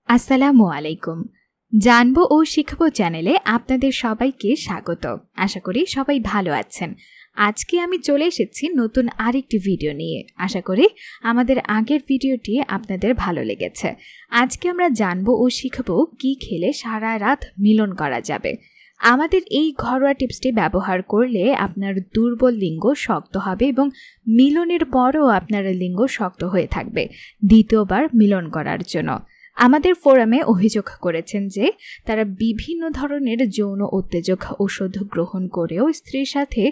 আসসালামু আলাইকুম। জানবো ও শিখবো চ্যানেলে আপনাদের সবাইকে স্বাগত। আশা করি সবাই ভালো আছেন। আজকে আমি চলে এসেছি নতুন আরেকটি ভিডিও নিয়ে। আশা করি আমাদের আগের ভিডিওটি আপনাদের ভালো লেগেছে। আজকে আমরা জানবো ও শিখবো কি খেলে সারা রাত মিলন করা যাবে। আমাদের এই ঘরোয়া টিপসটি ব্যবহার করলে আপনার দুর্বল লিঙ্গ শক্ত হবে এবং মিলনের পরও আপনার লিঙ্গ শক্ত হয়ে থাকবে দ্বিতীয়বার মিলন করার জন্য। আমাদের ফোরামে অভিযোগ করেছেন যে তারা বিভিন্ন ধরনের যৌন উত্তেজক ওষুধ গ্রহণ করেও স্ত্রীর সাথে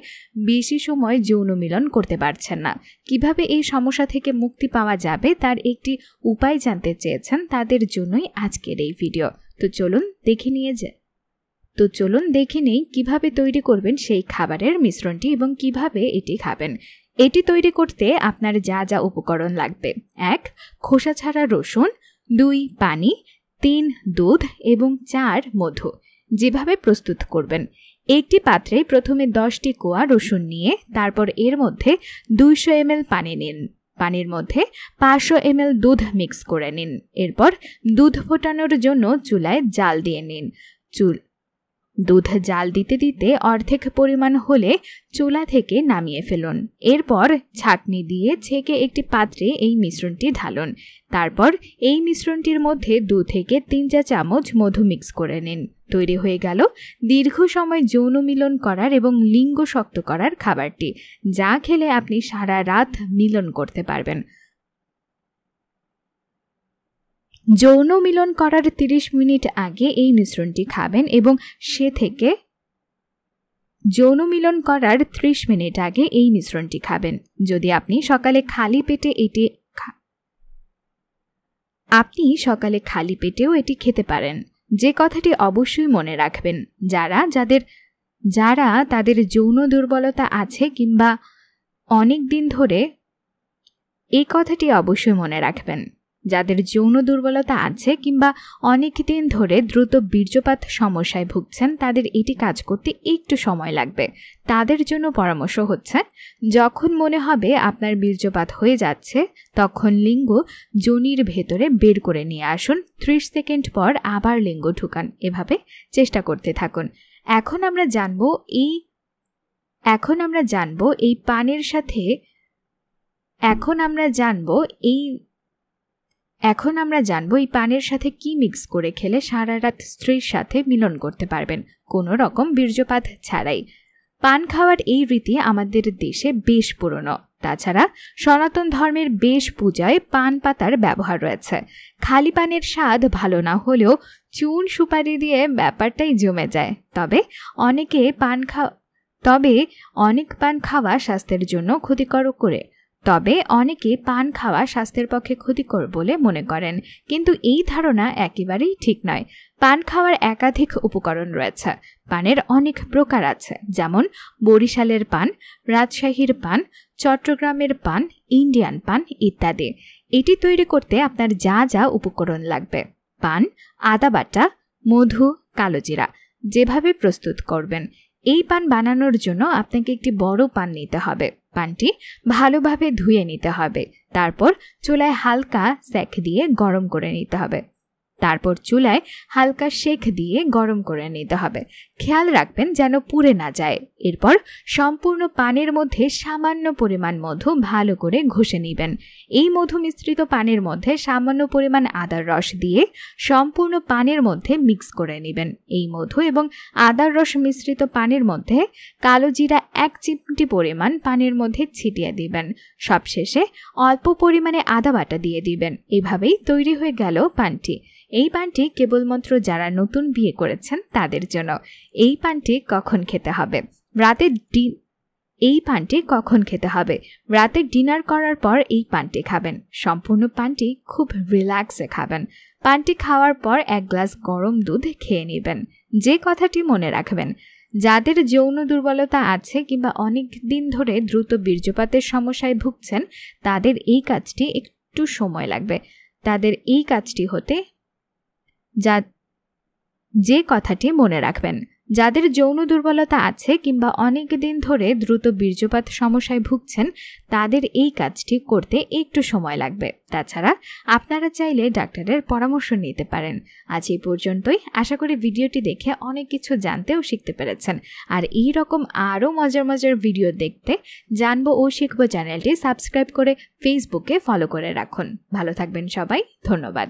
বেশি সময় যৌন মিলন করতে পারছেন না। কিভাবে এই সমস্যা থেকে মুক্তি পাওয়া যাবে তার একটি উপায় জানতে চেয়েছেন, তাদের জন্যই আজকের এই ভিডিও। তো চলুন দেখে নেই কিভাবে তৈরি করবেন সেই খাবারের মিশ্রণটি এবং কিভাবে এটি খাবেন। এটি তৈরি করতে আপনার যা যা উপকরণ লাগবে: 1. খোসা ছাড়া রসুন, 2. পানি, 3. দুধ এবং 4. মধু। যেভাবে প্রস্তুত করবেন: একটি পাত্রে প্রথমে 10টি কোয়া রসুন নিয়ে তারপর এর মধ্যে 200 ml পানি নিন। পানির মধ্যে 500 ml দুধ মিক্স করে নিন। এরপর দুধ ফোটানোর জন্য চুলায় জাল দিয়ে নিন। দুধ জাল দিতে দিতে অর্ধেক পরিমাণ হলে চুলা থেকে নামিয়ে ফেলুন। এরপর ছাঁকনি দিয়ে ছেঁকে একটি পাত্রে এই মিশ্রণটি ঢালুন। তারপর এই মিশ্রণটির মধ্যে 2 থেকে 3 চা চামচ মধু মিক্স করে নিন। তৈরি হয়ে গেল দীর্ঘ সময় যৌন মিলন করার এবং লিঙ্গ শক্ত করার খাবারটি, যা খেলে আপনি সারা রাত মিলন করতে পারবেন। যৌন মিলন করার 30 মিনিট আগে এই মিশ্রণটি খাবেন এবং যৌন মিলন করার 30 মিনিট আগে এই মিশ্রণটি খাবেন। যদি আপনি সকালে খালি পেটেও এটি খেতে পারেন। যে কথাটি অবশ্যই মনে রাখবেন, যারা তাদের যৌন দুর্বলতা আছে কিংবা অনেক দিন ধরে এই কথাটি অবশ্যই মনে রাখবেন যাদের যৌন দুর্বলতা আছে কিংবা অনেক দিন ধরে দ্রুত বীর্যপাত সমস্যায় ভুগছেন, তাদের এটি কাজ করতে একটু সময় লাগবে। তাদের জন্য পরামর্শ হচ্ছে, যখন মনে হবে আপনার বীর্যপাত হয়ে যাচ্ছে তখন লিঙ্গ যোনির ভেতরে বের করে নিয়ে আসুন। 30 সেকেন্ড পর আবার লিঙ্গ ঢুকান। এভাবে চেষ্টা করতে থাকুন। এখন আমরা জানবো এই পানের সাথে কি মিক্স করে খেলে সারা রাত স্ত্রীর সাথে মিলন করতে পারবেন কোনো রকম বীর্যপাত ছাড়াই। পান খাওয়ার এই রীতি আমাদের দেশে বেশ পুরনো। তাছাড়া সনাতন ধর্মের বেশ পূজায় পান পাতার ব্যবহার রয়েছে। খালি পানের স্বাদ ভালো না হলেও চুন সুপারি দিয়ে ব্যাপারটাই জমে যায়। তবে অনেকে পান খাওয়া স্বাস্থ্যের পক্ষে ক্ষতিকর বলে মনে করেন, কিন্তু এই ধারণা একেবারেই ঠিক নয়। পান খাওয়ার একাধিক উপকরণ রয়েছে। পানের অনেক প্রকার আছে, যেমন বরিশালের পান, রাজশাহীর পান, চট্টগ্রামের পান, ইন্ডিয়ান পান ইত্যাদি। এটি তৈরি করতে আপনার যা যা উপকরণ লাগবে: পান, আদা বাটা, মধু, কালোজিরা। যেভাবে প্রস্তুত করবেন: এই পান বানানোর জন্য আপনাকে একটি বড় পান নিতে হবে। পানটি ভালোভাবে ধুয়ে নিতে হবে। তারপর চুলায় হালকা সেক দিয়ে গরম করে নিতে হবে। খেয়াল রাখবেন যেন পুড়ে না যায়। এরপর সম্পূর্ণ পানের মধ্যে সামান্য পরিমাণ মধু ভালো করে ঘষে নেবেন। এই মধু মিশ্রিত পানের মধ্যে সামান্য পরিমাণ আদার রস দিয়ে সম্পূর্ণ পানের মধ্যে মিক্স করে নেবেন। এই মধু এবং আদার রস মিশ্রিত পানের মধ্যে কালোজিরা 1 চিমটি পরিমাণ পানের মধ্যে ছিটিয়ে দিবেন। সবশেষে অল্প পরিমাণে আদা বাটা দিয়ে দিবেন। এভাবেই তৈরি হয়ে গেল পানটি। এই পানটি কেবলমাত্র যারা নতুন বিয়ে করেছেন তাদের জন্য। এই পানটি কখন খেতে হবে? রাতে ডিনার করার পর এই পানটি খাবেন। সম্পূর্ণ পানটি খুব রিল্যাক্সে খাবেন। পানটি খাওয়ার পর 1 গ্লাস গরম দুধ খেয়ে নেবেন। যে কথাটি মনে রাখবেন, যাদের যৌন দুর্বলতা আছে কিংবা অনেক দিন ধরে দ্রুত বীর্যপাতের সমস্যায় ভুগছেন, তাদের এই কাজটি একটু সময় লাগবে। যে কথাটি মনে রাখবেন, যাদের যৌন দুর্বলতা আছে কিংবা অনেক দিন ধরে দ্রুত বীর্যপাত সমস্যায় ভুগছেন তাদের এই কাজটি করতে একটু সময় লাগবে। তাছাড়া আপনারা চাইলে ডাক্তারের পরামর্শ নিতে পারেন। আজ এই পর্যন্তই। আশা করি ভিডিওটি দেখে অনেক কিছু জানতে ও শিখতে পেরেছেন। আর এই রকম আরও মজার মজার ভিডিও দেখতে জানবো ও শিখবো চ্যানেলটি সাবস্ক্রাইব করে ফেসবুকে ফলো করে রাখুন। ভালো থাকবেন সবাই, ধন্যবাদ।